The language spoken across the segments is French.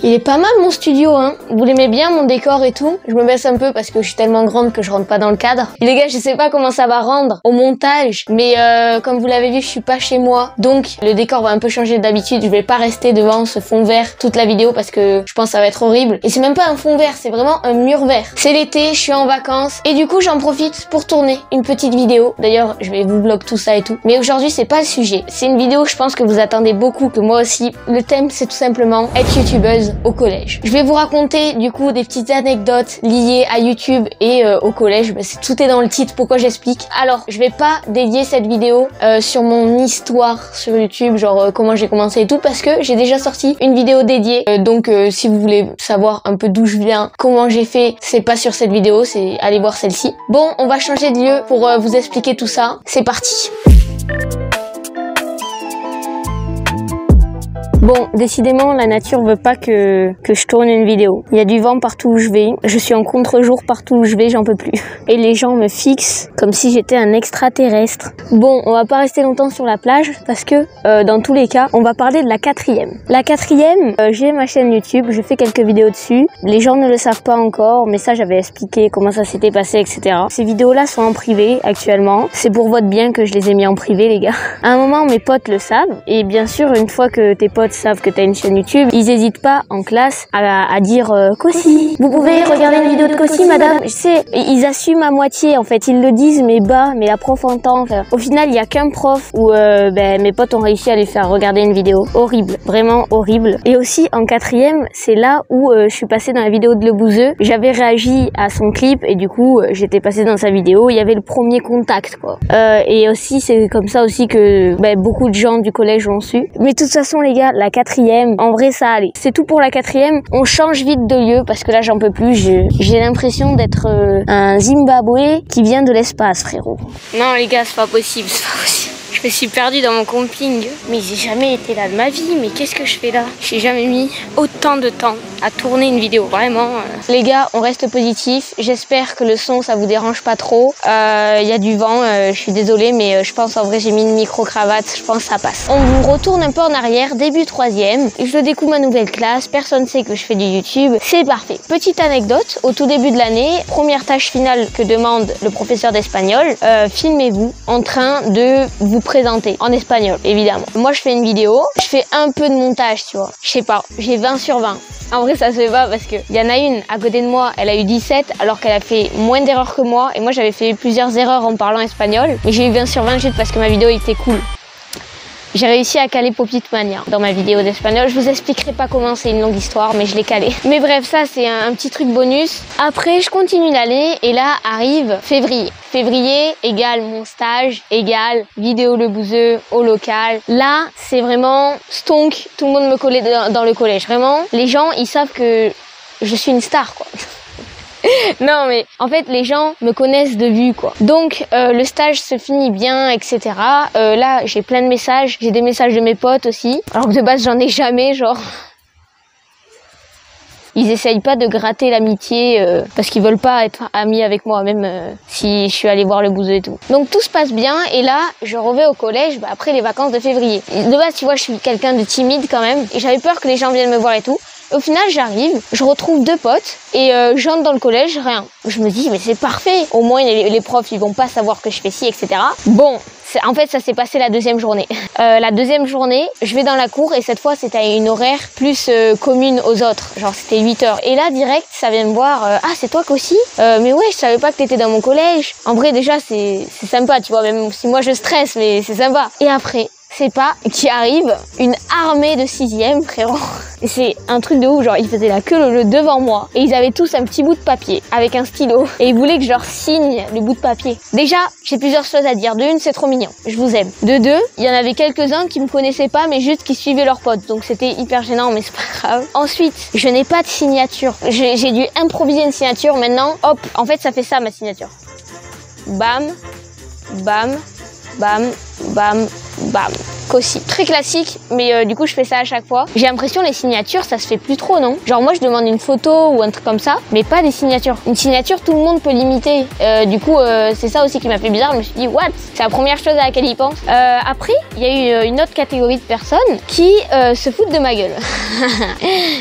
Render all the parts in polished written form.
Il est pas mal mon studio, hein. Vous l'aimez bien mon décor et tout? Je me baisse un peu parce que je suis tellement grande que je rentre pas dans le cadre. Et les gars, je sais pas comment ça va rendre au montage, mais comme vous l'avez vu, je suis pas chez moi. Donc le décor va un peu changer d'habitude. Je vais pas rester devant ce fond vert toute la vidéo parce que je pense que ça va être horrible. Et c'est même pas un fond vert, c'est vraiment un mur vert. C'est l'été, je suis en vacances et du coup j'en profite pour tourner une petite vidéo. D'ailleurs, je vais vous vlog tout ça et tout. Mais aujourd'hui, c'est pas le sujet. C'est une vidéo, je pense que vous attendez beaucoup, que moi aussi. Le thème, c'est tout simplement être youtubeuse au collège. Je vais vous raconter du coup des petites anecdotes liées à YouTube et au collège. Bah, tout est dans le titre, pourquoi j'explique. Alors, je vais pas dédier cette vidéo sur mon histoire sur YouTube, genre comment j'ai commencé et tout, parce que j'ai déjà sorti une vidéo dédiée. Donc, si vous voulez savoir un peu d'où je viens, comment j'ai fait, c'est pas sur cette vidéo, c'est aller voir celle-ci. Bon, on va changer de lieu pour vous expliquer tout ça. C'est parti. Bon, décidément, la nature veut pas que je tourne une vidéo. Il y a du vent partout où je vais. Je suis en contre-jour partout où je vais, j'en peux plus. Et les gens me fixent comme si j'étais un extraterrestre. Bon, on va pas rester longtemps sur la plage parce que, dans tous les cas, on va parler de la 4e. La 4e, j'ai ma chaîne YouTube, je fais quelques vidéos dessus. Les gens ne le savent pas encore, mais ça, j'avais expliqué comment ça s'était passé, etc. Ces vidéos-là sont en privé actuellement. C'est pour votre bien que je les ai mis en privé, les gars. À un moment, mes potes le savent. Et bien sûr, une fois que tes potes savent que t'as une chaîne YouTube, ils hésitent pas en classe à dire Cossi, vous pouvez regarder une vidéo de Cossi, madame. Je sais, ils assument à moitié en fait, ils le disent mais bas, mais la prof entend. Enfin, au final, il y a qu'un prof où mes potes ont réussi à lui faire regarder une vidéo. Horrible, vraiment horrible. Et aussi en 4e, c'est là où je suis passée dans la vidéo de Le Bouzeux. J'avais réagi à son clip et du coup, j'étais passée dans sa vidéo. Il y avait le premier contact quoi. Et aussi, c'est comme ça aussi que beaucoup de gens du collège l'ont su. Mais de toute façon, les gars, la 4e, en vrai ça allait. C'est tout pour la 4e. On change vite de lieu parce que là j'en peux plus. J'ai l'impression d'être un Zimbabwe qui vient de l'espace, frérot. Non les gars, c'est pas possible, c'est pas possible. Je me suis perdue dans mon camping, mais j'ai jamais été là de ma vie. Mais qu'est-ce que je fais là? J'ai jamais mis autant de temps à tourner une vidéo, vraiment. Les gars, on reste positif. J'espère que le son, ça vous dérange pas trop. Y a du vent, je suis désolée, mais je pense en vrai j'ai mis une micro-cravate, je pense que ça passe. On vous retourne un peu en arrière, début 3e. Je découvre ma nouvelle classe, personne sait que je fais du YouTube. C'est parfait. Petite anecdote, au tout début de l'année, première tâche finale que demande le professeur d'espagnol, filmez-vous en train de vous présenter en espagnol, évidemment. Moi, je fais une vidéo, je fais un peu de montage, tu vois. Je sais pas, j'ai 20 sur 20. En vrai, ça se fait pas parce que y en a une à côté de moi, elle a eu 17 alors qu'elle a fait moins d'erreurs que moi. Et moi, j'avais fait plusieurs erreurs en parlant espagnol. Et j'ai eu 20 sur 20 juste parce que ma vidéo était cool. J'ai réussi à caler Popit Mania dans ma vidéo d'espagnol. Je vous expliquerai pas comment, c'est une longue histoire, mais je l'ai calé. Mais bref, ça c'est un petit truc bonus. Après, je continue l'année et là arrive février. Février égale mon stage, égale vidéo Le Bouzeux au local. Là, c'est vraiment stonk. Tout le monde me collait dans le collège. Vraiment, les gens, ils savent que je suis une star, quoi. Non mais en fait les gens me connaissent de vue quoi. Donc le stage se finit bien etc. Là j'ai plein de messages, j'ai des messages de mes potes aussi. Alors que de base j'en ai jamais genre. Ils essayent pas de gratter l'amitié parce qu'ils veulent pas être amis avec moi même si je suis allée voir Le Bouzeux et tout. Donc tout se passe bien et là je reviens au collège après les vacances de février. De base tu vois je suis quelqu'un de timide quand même et j'avais peur que les gens viennent me voir et tout. Au final, j'arrive, je retrouve 2 potes et j'entre dans le collège, rien. Je me dis, mais c'est parfait. Au moins, les profs, ils vont pas savoir que je fais ci, etc. Bon, en fait, ça s'est passé la 2e journée. La 2e journée, je vais dans la cour et cette fois, c'était à une horaire plus commune aux autres. Genre, c'était 8h. Et là, direct, ça vient me voir. Ah, c'est toi Cossi? Mais ouais, je savais pas que t'étais dans mon collège. En vrai, déjà, c'est sympa, tu vois, même si moi, je stresse, mais c'est sympa. Et après... c'est pas qui arrive une armée de 6e, frérot. C'est un truc de ouf, genre ils faisaient la queue devant moi et ils avaient tous un petit bout de papier avec un stylo et ils voulaient que je leur signe le bout de papier. Déjà, j'ai plusieurs choses à dire. De une, c'est trop mignon, je vous aime. De deux, il y en avait quelques-uns qui me connaissaient pas mais juste qui suivaient leurs potes, donc c'était hyper gênant mais c'est pas grave. Ensuite, je n'ai pas de signature. J'ai dû improviser une signature maintenant. Hop, en fait ça fait ça ma signature. Bam, bam, bam, bam, bam, Cossi. Très classique, mais du coup je fais ça à chaque fois. J'ai l'impression les signatures ça se fait plus trop, non? Genre moi je demande une photo ou un truc comme ça, mais pas des signatures. Une signature tout le monde peut l'imiter. Du coup c'est ça aussi qui m'a fait bizarre. Je me suis dit what? C'est la première chose à laquelle il pense. Après il y a eu une autre catégorie de personnes qui se foutent de ma gueule.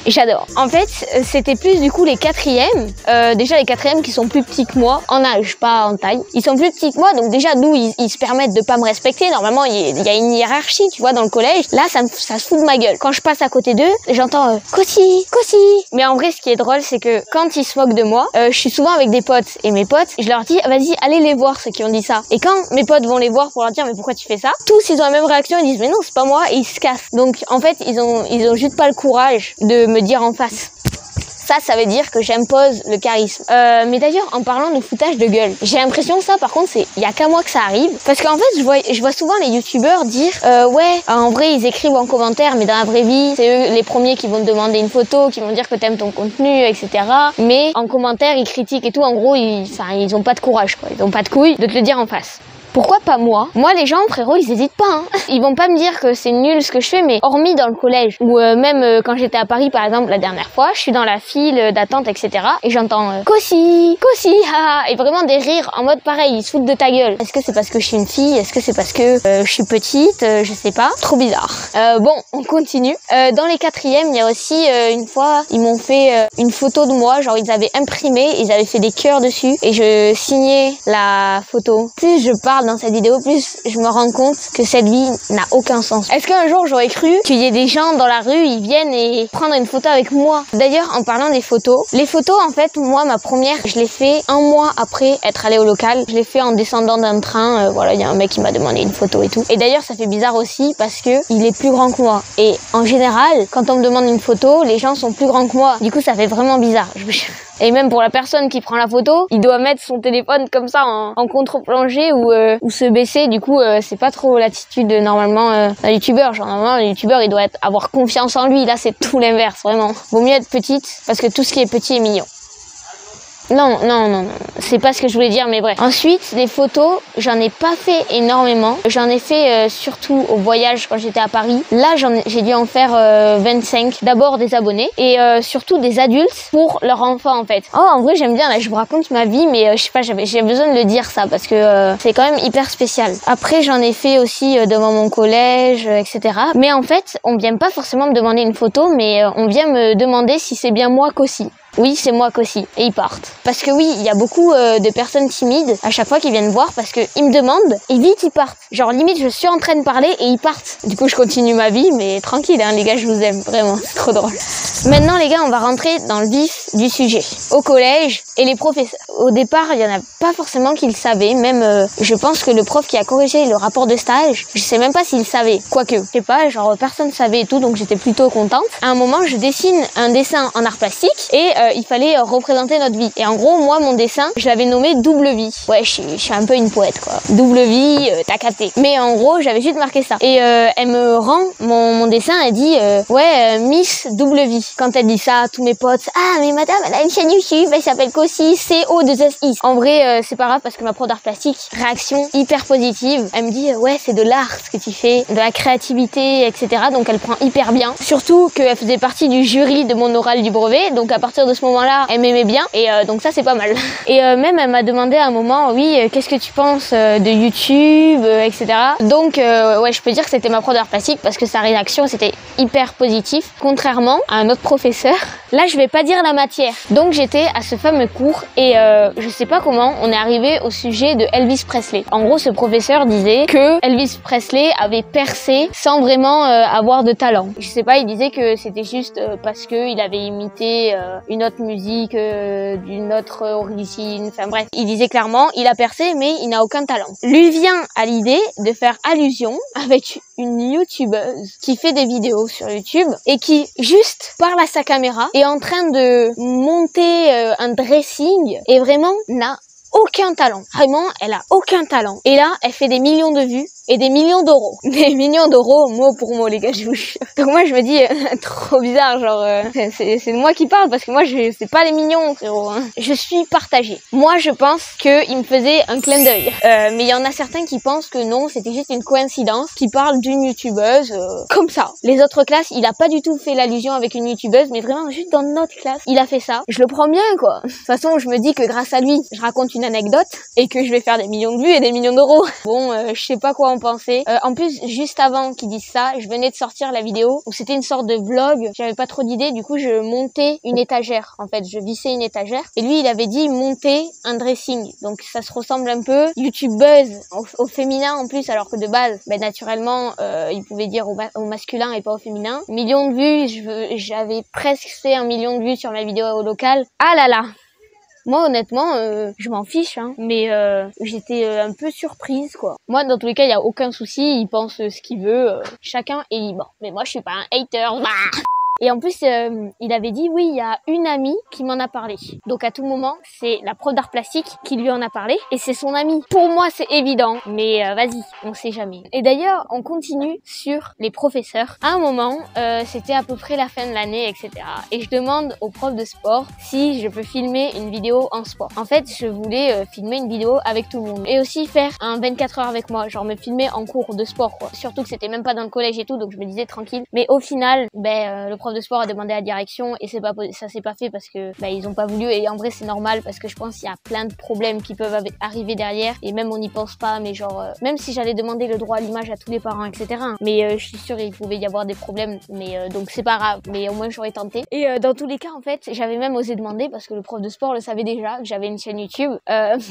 Et j'adore. En fait c'était plus du coup les quatrièmes. Déjà les quatrièmes qui sont plus petits que moi en âge, pas en taille. Ils sont plus petits que moi, donc déjà nous ils se permettent de pas me respecter. Normalement il y a une hiérarchie, tu vois, dans le collège. Là ça se fout de ma gueule. Quand je passe à côté d'eux, j'entends Cossi, Cossi. Mais en vrai ce qui est drôle c'est que quand ils se moquent de moi, je suis souvent avec des potes et mes potes, je leur dis vas-y allez les voir ceux qui ont dit ça. Et quand mes potes vont les voir pour leur dire mais pourquoi tu fais ça, tous ils ont la même réaction, ils disent mais non c'est pas moi et ils se cassent. Donc en fait ils ont juste pas le courage de me dire en face. Ça veut dire que j'impose le charisme. Mais d'ailleurs, en parlant de foutage de gueule, j'ai l'impression que ça, par contre, il y a qu'à moi que ça arrive. Parce qu'en fait, je vois souvent les youtubeurs dire ouais, en vrai, ils écrivent en commentaire, mais dans la vraie vie, c'est eux les premiers qui vont te demander une photo, qui vont dire que t'aimes ton contenu, etc. Mais en commentaire, ils critiquent et tout. En gros, ils ont pas de courage, quoi. Ils ont pas de couilles de te le dire en face. Pourquoi pas moi? Moi, les gens, frérot, ils hésitent pas, hein. Ils vont pas me dire que c'est nul ce que je fais, mais hormis dans le collège, ou même quand j'étais à Paris, par exemple, la dernière fois, je suis dans la file d'attente, etc. Et j'entends Cossi, Cossi, haha, et vraiment des rires en mode pareil, ils se foutent de ta gueule. Est-ce que c'est parce que je suis une fille? Est-ce que c'est parce que je suis petite? Je sais pas. Trop bizarre. Bon, on continue. Dans les quatrièmes, il y a aussi une fois, ils m'ont fait une photo de moi, genre ils avaient imprimé, ils avaient fait des cœurs dessus, et je signais la photo. Plus je parle dans cette vidéo, plus je me rends compte que cette vie n'a aucun sens. Est-ce qu'un jour j'aurais cru qu'il y ait des gens dans la rue, ils viennent et prendre une photo avec moi? D'ailleurs, en parlant des photos, les photos, en fait, moi, ma première, je l'ai fait un mois après être allée au local. Je l'ai fait en descendant d'un train. Voilà, il y a un mec qui m'a demandé une photo et tout. Et d'ailleurs, ça fait bizarre aussi parce que il est plus grand que moi. Et en général, quand on me demande une photo, les gens sont plus grands que moi. Du coup, ça fait vraiment bizarre. Et même pour la personne qui prend la photo, il doit mettre son téléphone comme ça en contre-plongée ou se baisser. Du coup, c'est pas trop l'attitude normalement d'un youtubeur. Genre normalement, un youtubeur, il doit avoir confiance en lui. Là, c'est tout l'inverse, vraiment. Vaut mieux être petite parce que tout ce qui est petit est mignon. Non, c'est pas ce que je voulais dire, mais bref. Ensuite, les photos, j'en ai pas fait énormément. J'en ai fait surtout au voyage quand j'étais à Paris. Là, j'ai dû en faire 25. D'abord des abonnés et surtout des adultes pour leurs enfants en fait. Oh, en vrai, j'aime bien, là, je vous raconte ma vie, mais je sais pas, j'ai besoin de le dire ça parce que c'est quand même hyper spécial. Après, j'en ai fait aussi devant mon collège, etc. Mais en fait, on vient pas forcément me demander une photo, mais on vient me demander si c'est bien moi qu'aussi. Oui, c'est moi qu'aussi. Et ils partent. Parce que oui, il y a beaucoup de personnes timides à chaque fois qu'ils viennent voir parce qu'ils me demandent et vite ils partent. Genre limite je suis en train de parler et ils partent. Du coup je continue ma vie mais tranquille hein les gars, je vous aime vraiment, c'est trop drôle. Maintenant les gars, on va rentrer dans le vif du sujet. Au collège et les professeurs. Au départ, il y en a pas forcément qui le savaient. Même je pense que le prof qui a corrigé le rapport de stage, je sais même pas s'il savait. Quoique, je sais pas, genre personne savait et tout, donc j'étais plutôt contente. À un moment, je dessine un dessin en art plastique et il fallait représenter notre vie. Et en gros, moi, mon dessin, je l'avais nommé Double Vie. Ouais, je suis un peu une poète, quoi. Double vie, t'as capté. Mais en gros, j'avais juste marqué ça. Et elle me rend mon dessin, elle dit ouais, Miss Double Vie. Quand elle dit ça, tous mes potes, ah, mais madame, elle a une chaîne YouTube, elle s'appelle Cossi, CO2SI. En vrai, c'est pas grave parce que ma prof d'art plastique, réaction hyper positive. Elle me dit, ouais, c'est de l'art ce que tu fais, de la créativité, etc. Donc elle prend hyper bien. Surtout qu'elle faisait partie du jury de mon oral du brevet. Donc à partir de ce moment-là, elle m'aimait bien. Et donc ça, c'est pas mal. Et même, elle m'a demandé à un moment, oui, qu'est-ce que tu penses de YouTube, etc. Donc, ouais, je peux dire que c'était ma prof d'art plastique parce que sa réaction, c'était hyper positif. Contrairement à un autre professeur, là, je vais pas dire la matière. Donc, j'étais à ce fameux cours et je sais pas comment, on est arrivé au sujet de Elvis Presley. En gros, ce professeur disait que Elvis Presley avait percé sans vraiment avoir de talent. Je sais pas, il disait que c'était juste parce que il avait imité une autre musique d'une autre origine. Enfin bref, il disait clairement, il a percé, mais il n'a aucun talent. Lui vient à l'idée de faire allusion avec une youtubeuse qui fait des vidéos sur YouTube et qui, juste parle à sa caméra, est en train de monter un dressing et vraiment n'a aucun talent. Vraiment, elle a aucun talent. Et là, elle fait des millions de vues et des millions d'euros. Des millions d'euros, mot pour mot, les gars, je vous jure. Donc moi, je me dis, trop bizarre, genre, c'est de moi qui parle, parce que moi, c'est pas les millions, frérot. Hein. Je suis partagée. Moi, je pense qu'il me faisait un clin d'œil. Mais il y en a certains qui pensent que non, c'était juste une coïncidence, qui parle d'une youtubeuse, comme ça. Les autres classes, il a pas du tout fait l'allusion avec une youtubeuse, mais vraiment, juste dans notre classe, il a fait ça. Je le prends bien, quoi. De toute façon, je me dis que grâce à lui, je raconte une anecdote, et que je vais faire des millions de vues et des millions d'euros. Bon, je sais pas quoi en penser. En plus, juste avant qu'ils disent ça, je venais de sortir la vidéo où c'était une sorte de vlog. J'avais pas trop d'idées, du coup, je montais une étagère. En fait, je vissais une étagère. Et lui, il avait dit monter un dressing. Donc, ça se ressemble un peu. YouTube buzz au féminin en plus, alors que de base, ben, naturellement, il pouvait dire au masculin et pas au féminin. Millions de vues, j'avais presque fait 1 million de vues sur ma vidéo au local. Ah là là! Moi, honnêtement, je m'en fiche, hein, mais j'étais un peu surprise, quoi. Moi, dans tous les cas, il y a aucun souci, il pense ce qu'il veut, chacun est libre. Mais moi, je suis pas un hater. Et en plus, il avait dit, oui, il y a une amie qui m'en a parlé. Donc à tout moment, c'est la prof d'art plastique qui lui en a parlé. Et c'est son amie. Pour moi, c'est évident. Mais vas-y, on sait jamais. Et d'ailleurs, on continue sur les professeurs. À un moment, c'était à peu près la fin de l'année, etc. Et je demande au prof de sport si je peux filmer une vidéo en sport. En fait, je voulais filmer une vidéo avec tout le monde. Et aussi faire un 24 heures avec moi. Genre me filmer en cours de sport, quoi. Surtout que c'était même pas dans le collège et tout. Donc je me disais tranquille. Mais au final, le prof de sport a demandé à la direction et ça s'est pas fait parce que ils ont pas voulu, et en vrai c'est normal parce que je pense qu'il y a plein de problèmes qui peuvent arriver derrière, et même on n'y pense pas, mais genre même si j'allais demander le droit à l'image à tous les parents, etc., mais je suis sûre il pouvait y avoir des problèmes, mais donc c'est pas grave, mais au moins j'aurais tenté. Et dans tous les cas, en fait, j'avais même osé demander, parce que le prof de sport le savait déjà que j'avais une chaîne YouTube,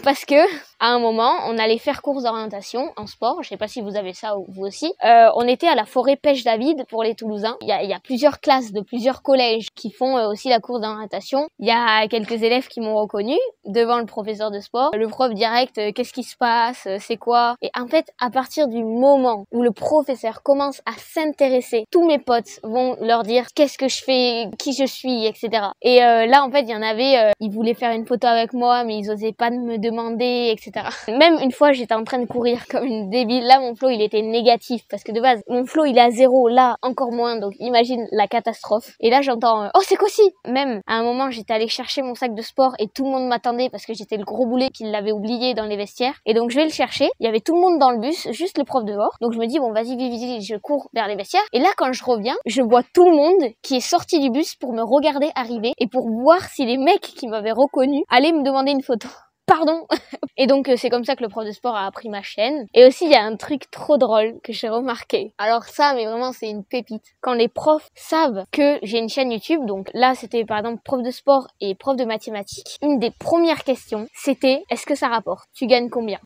parce que à un moment on allait faire cours d'orientation en sport, je sais pas si vous avez ça ou vous aussi. On était à la forêt Pêche David pour les Toulousains. Il y a plusieurs classes de plusieurs collèges qui font aussi la course d'orientation. Il y a quelques élèves qui m'ont reconnu devant le professeur de sport. Le prof direct, qu'est-ce qui se passe, c'est quoi? Et en fait, à partir du moment où le professeur commence à s'intéresser, tous mes potes vont leur dire qu'est-ce que je fais, qui je suis, etc. Et là, en fait, il y en avait, ils voulaient faire une photo avec moi, mais ils osaient pas me demander, etc. Même une fois, j'étais en train de courir comme une débile. Là, mon flow, il était négatif, parce que de base, mon flow, il est à 0. Là, encore moins. Donc, imagine la catastrophe. Et là, j'entends oh, c'est Cossi. Même à un moment, j'étais allée chercher mon sac de sport et tout le monde m'attendait parce que j'étais le gros boulet qu'il l'avait oublié dans les vestiaires. Et donc, je vais le chercher. Il y avait tout le monde dans le bus, juste le prof dehors. Donc, je me dis bon, vas-y, vite, je cours vers les vestiaires. Et là, quand je reviens, je vois tout le monde qui est sorti du bus pour me regarder arriver et pour voir si les mecs qui m'avaient reconnu allaient me demander une photo. Pardon. Et donc c'est comme ça que le prof de sport a appris ma chaîne. Et aussi il y a un truc trop drôle que j'ai remarqué. Alors ça, mais vraiment c'est une pépite. Quand les profs savent que j'ai une chaîne YouTube, donc là c'était par exemple prof de sport et prof de mathématiques, une des premières questions c'était est-ce que ça rapporte? Tu gagnes combien?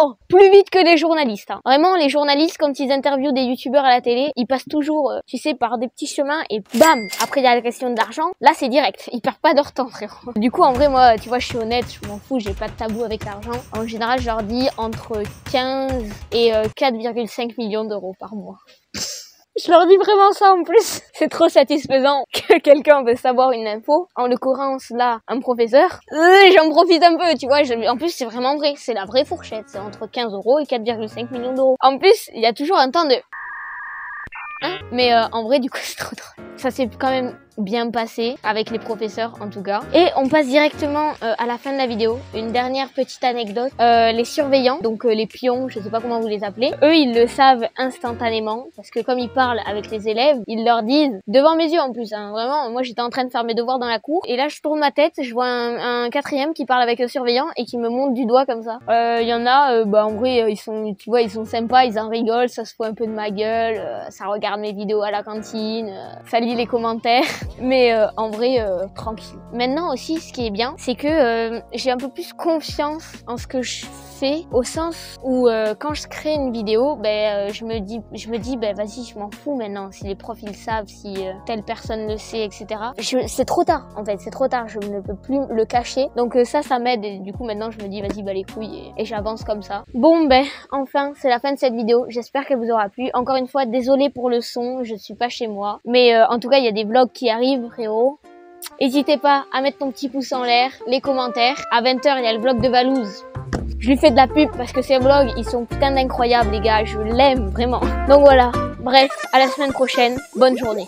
Oh, plus vite que les journalistes. Hein. Vraiment, les journalistes quand ils interviewent des youtubeurs à la télé, ils passent toujours, tu sais, par des petits chemins et bam. Après il y a la question d'argent. Là c'est direct. Ils perdent pas leur temps, frérot. Du coup en vrai moi, tu vois, je suis honnête, je m'en fous, j'ai pas de tabou avec l'argent. En général, je leur dis entre 15 et 4,5 millions d'euros par mois. Je leur dis vraiment ça en plus. C'est trop satisfaisant que quelqu'un veut savoir une info. En l'occurrence, là, un professeur. J'en profite un peu, tu vois. En plus, c'est vraiment vrai. C'est la vraie fourchette. C'est entre 15 euros et 4,5 millions d'euros. En plus, il y a toujours un temps de... Hein, mais en vrai, du coup, c'est trop drôle. Ça s'est quand même bien passé avec les professeurs en tout cas. Et on passe directement à la fin de la vidéo. Une dernière petite anecdote. Les surveillants, donc les pions, je sais pas comment vous les appelez, eux ils le savent instantanément parce que comme ils parlent avec les élèves, ils leur disent devant mes yeux en plus. Hein, vraiment, moi j'étais en train de faire mes devoirs dans la cour et là je tourne ma tête, je vois un quatrième qui parle avec le surveillant et qui me montre du doigt comme ça. Il y en a, en vrai ils sont, tu vois, ils sont sympas, ils en rigolent, ça se fout un peu de ma gueule, ça regarde mes vidéos à la cantine, ça lit les commentaires. Mais en vrai, tranquille. Maintenant aussi, ce qui est bien, c'est que j'ai un peu plus confiance en ce que je fais, au sens où quand je crée une vidéo, je me dis, vas-y, je m'en fous maintenant. Si les profs ils savent, si telle personne le sait, etc. C'est trop tard, en fait, c'est trop tard. Je ne peux plus le cacher. Donc ça m'aide. Et du coup, maintenant, je me dis, vas-y, les couilles, et j'avance comme ça. Bon, enfin, c'est la fin de cette vidéo. J'espère qu'elle vous aura plu. Encore une fois, désolée pour le son, je suis pas chez moi. Mais en tout cas, il y a des vlogs qui arrive, frérot. N'hésitez pas à mettre ton petit pouce en l'air, les commentaires. À 20 h, il y a le vlog de Valouz. Je lui fais de la pub parce que ses vlogs, ils sont putain d'incroyables les gars, je l'aime vraiment. Donc voilà, bref, à la semaine prochaine, bonne journée.